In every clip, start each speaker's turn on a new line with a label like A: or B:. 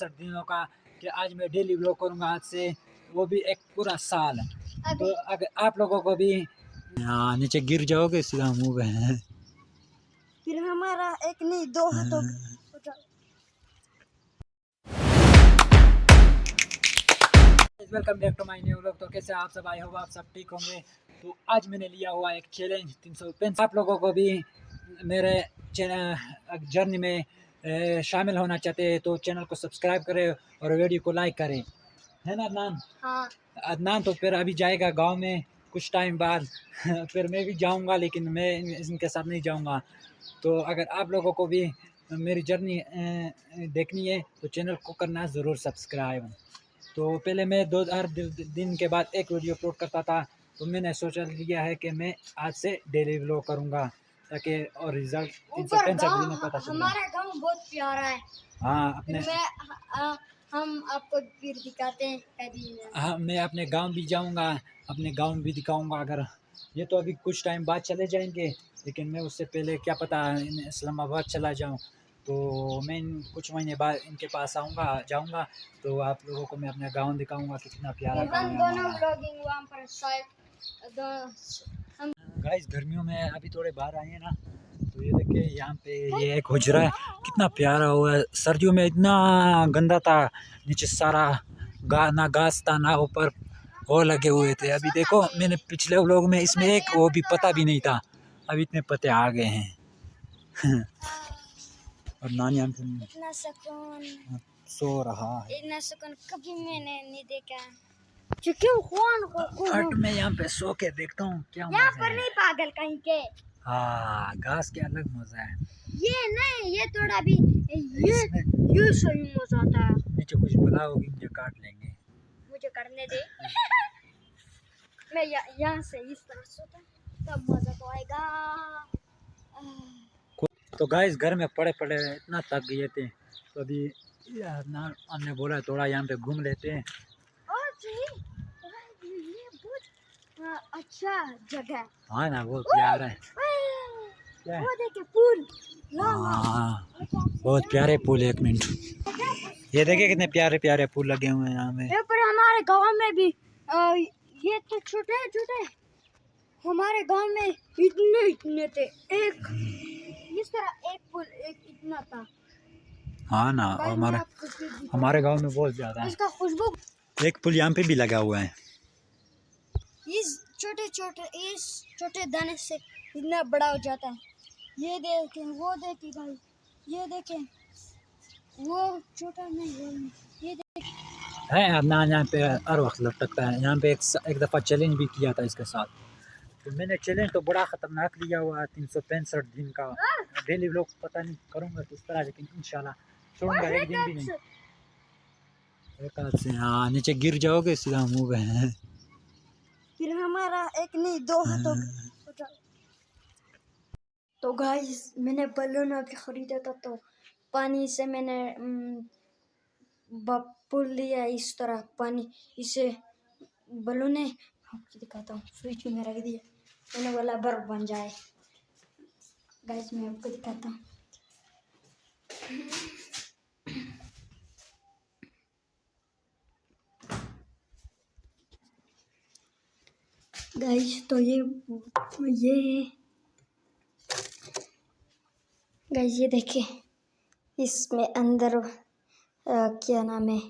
A: दिनों का कि आज मैं डेली व्लॉग करूँगा आज से, वो भी एक पूरा साल। तो अगर आप लोगों को भी यहाँ नीचे गिर जाओगे सीधा मुँह पे।
B: फिर हमारा एक नहीं दो हाथों
A: welcome back to my new vlog. तो कैसे आप सब, आई होप आप सब ठीक होंगे। तो आज मैंने लिया हुआ एक चैलेंज 365। आप लोगों को भी मेरे जर्नी में शामिल होना चाहते हैं तो चैनल को सब्सक्राइब करें और वीडियो को लाइक करें, है ना अदनान?
B: हाँ।
A: अदनान तो फिर अभी जाएगा गांव में कुछ टाइम बाद। फिर मैं भी जाऊंगा, लेकिन मैं इनके साथ नहीं जाऊंगा। तो अगर आप लोगों को भी मेरी जर्नी देखनी है तो चैनल को करना ज़रूर सब्सक्राइब। तो पहले मैं हर दिन के बाद एक वीडियो अपलोड करता था, तो मैंने सोचा लिया है कि मैं आज से डेली व्लॉग करूँगा ताकि और रिजल्ट 365 दिन में पता चले।
B: हमारा गांव बहुत प्यारा है।
A: हाँ अपने
B: हम आपको फिर दिखाते हैं कभी।
A: हाँ मैं अपने गांव भी जाऊंगा, अपने गांव भी दिखाऊंगा। अगर ये तो अभी कुछ टाइम बाद चले जाएंगे, लेकिन मैं उससे पहले क्या पता इस्लामाबाद चला जाऊं। तो मैं कुछ महीने बाद इनके पास आऊँगा जाऊंगा, तो आप लोगों को मैं अपना गांव दिखाऊंगा कितना प्यारा गाँव है हमारा। गाइस गर्मियों में अभी थोड़े बाहर आए हैं ना, तो ये देखिए यहाँ पे ये एक हुजरा है, कितना प्यारा हुआ है। सर्दियों में इतना गंदा था, नीचे सारा ना घास था ना ऊपर वो लगे हुए थे। अभी देखो मैंने पिछले व्लॉग में इसमें एक वो भी पता भी नहीं था, अभी इतने पत्ते आ गए हैं। और नानी यहाँ पे
B: इतना सुकून
A: सो रहा है।
B: इतना सुकून कभी मैंने नहीं देखा। क्यों
A: फट में यहाँ पे सो के देखता हूँ क्या
B: यहाँ
A: मजा
B: पर
A: है।
B: नहीं पागल कहीं के।
A: हाँ घास के अलग मजा है।
B: ये नहीं, ये थोड़ा भी ये सही मजा आता है।
A: नीचे कुछ बुलाओगी मुझे काट लेंगे।
B: मुझे करने दे। मैं यहाँ से इस तरह सोता तब मजा तो आएगा।
A: तो गाइस घर में पड़े पड़े इतना थक गए थे, तो अभी हमने बोला थोड़ा यहाँ पे घूम लेते हैं।
B: और ये बहुत अच्छा जगह।
A: हाँ ना बहुत प्यारा है। क्या है?
B: वो देखिए पुल।
A: हाँ बहुत प्यारे पुल है। एक मिनट, ये देखिए कितने प्यारे प्यारे पुल लगे हुए हैं यहाँ में।
B: पर हमारे गांव में भी ये तो छोटे छोटे हमारे गांव में इतने थे। एक इस तरह एक पुल एक इतना था।
A: हाँ ना, और हमारे गांव में बहुत ज्यादा है।
B: इसका खुशबू।
A: एक पुल यहाँ पे भी लगा हुआ है।
B: इस छोटे दाने से इतना बड़ा हो जाता है। ये देखें, वो देखें भाई, ये देखें, वो छोटा नहीं, वो नहीं, ये देखें।
A: है अदनान यहाँ पे हर वक्त लटकता है। यहाँ पे एक दफ़ा चैलेंज भी किया था इसके साथ, तो मैंने चैलेंज तो बड़ा ख़तरनाक लिया हुआ है 365 दिन का। डेली व्लॉग पता नहीं करूँगा किस तरह, लेकिन इंशाल्लाह छोड़ूंगा एक दिन भी नहीं। एक हाथ से हाँ नीचे गिर जाओगे सीधा मुँह पे।
B: फिर हमारा एक नहीं दो हाथों। तो गाइस मैंने बलून अभी खरीदा था, तो पानी से मैंने पुल लिया इस तरह पानी। इसे बलून है, आपको दिखाता हूँ। फ्रिज में रख दिया, मैंने बोला बर्फ बन जाए। गाइस मैं आपको दिखाता हूँ। गाइस तो ये है गाइस, ये देखिए इसमें अंदर क्या नाम है,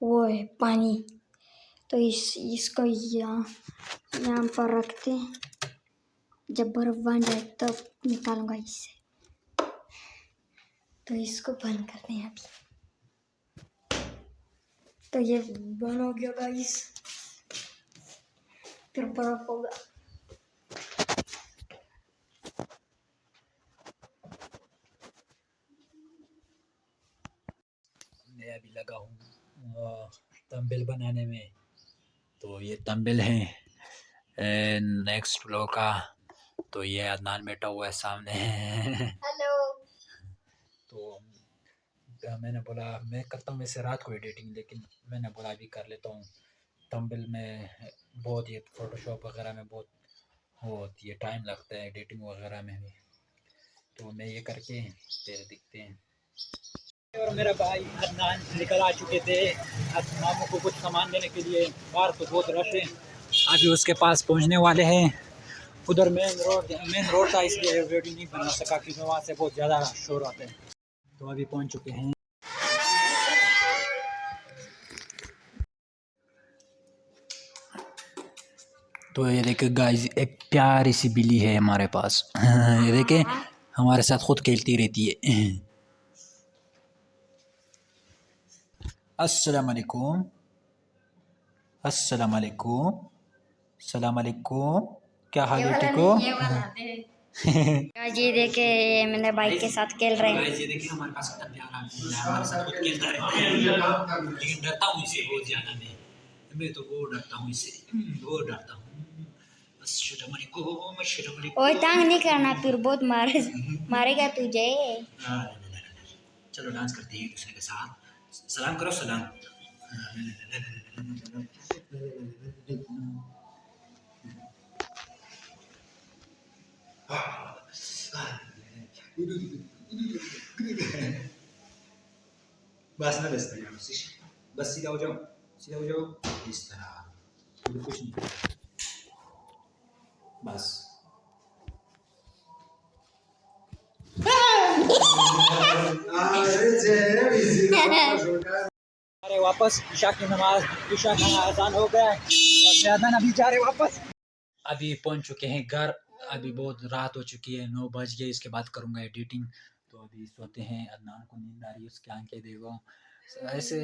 B: वो है पानी। तो इसको यहाँ पर रखते हैं, जब बर्फ बन जाए तब निकालूंगा इससे। तो इसको बंद करते हैं अभी। तो ये बंद हो गया गाइस, फिर बर्फ होगा।
A: मैं अभी लगा हूँ तंबेल बनाने में। तो ये तंबेल है नेक्स्ट फ्लोर का। तो ये अदनान बैठा हुआ है सामने।
B: हेलो।
A: तो मैंने बोला मैं करता हूँ वैसे रात को एडिटिंग, लेकिन मैंने बोला अभी कर लेता हूँ। तंबेल में बहुत ये फ़ोटोशॉप वगैरह में बहुत वो होती है, टाइम लगता है एडिटिंग वगैरह में भी। तो मैं ये करके फिर दिखते हैं। और मेरा भाई अदनान निकल आ चुके थे मामू को कुछ सामान देने के लिए। बाहर तो बहुत रश है, अभी उसके पास पहुंचने वाले हैं। उधर मेन रोड था, इसलिए वीडियो नहीं बना सका क्योंकि वहाँ से बहुत ज़्यादा शोर आता है। तो अभी पहुंच चुके हैं। तो ये देखे गाइस, एक प्यारी सी बिल्ली है हमारे पास। ये देखे हमारे साथ खुद खेलती रहती है। अस्सलाम वालेकुम, अस्सलाम वालेकुम, सलाम वालेकुम। क्या हाल है, ठीक हो?
B: जी देखे ये मेरे भाई के साथ खेल रहे हैं।
A: ये देखिए हमारे पास कितना प्यारा बिल्ली है, हमारे साथ खुद खेलता रहता है। लेकिन डरता हूँ इससे बहुत ज़्यादा। मैं तो बहुत डरता हूँ इससे, बहुत डरता हूँ। अस्सलाम वालेकुम, अस्सलाम वालेकुम।
B: ओए तंग नहीं करना, फिर बहुत मारेगा तुझे।
A: चलो डांस करते हैं एक दूसरे के साथ। सलाम करो, सलाम। बस ना, बस ना, बस सीधा हो जाओ, सीधा हो जाओ। इस तरह कुछ नहीं, बस। अरे वापस ईशा की नमाज, ईशा का अजान हो गया है, अजान अभी जा रहे वापस। अभी पहुंच चुके हैं घर। अभी बहुत रात हो चुकी है, 9 बज गए। इसके बाद करूंगा एडिटिंग। तो अभी सोते हैं। अदनान को नींद आ रही है, उसकी आंखें देखो ऐसे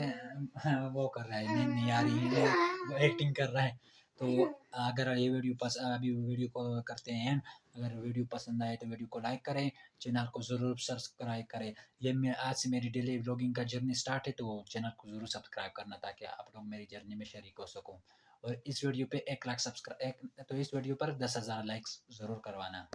A: वो कर रहा है, नींद नहीं आ रही है, वो एक्टिंग कर रहा है। तो अगर ये अभी वीडियो को करते हैं, अगर वीडियो पसंद आए तो वीडियो को लाइक करें, चैनल को ज़रूर सब्सक्राइब करें। आज से मेरी डेली व्लॉगिंग का जर्नी स्टार्ट है, तो चैनल को ज़रूर सब्सक्राइब करना ताकि आप लोग मेरी जर्नी में शरीक हो सको। और इस वीडियो पे 1 लाख सब्सक्राइब, तो इस वीडियो पर 10,000 लाइक्स ज़रूर करवाना।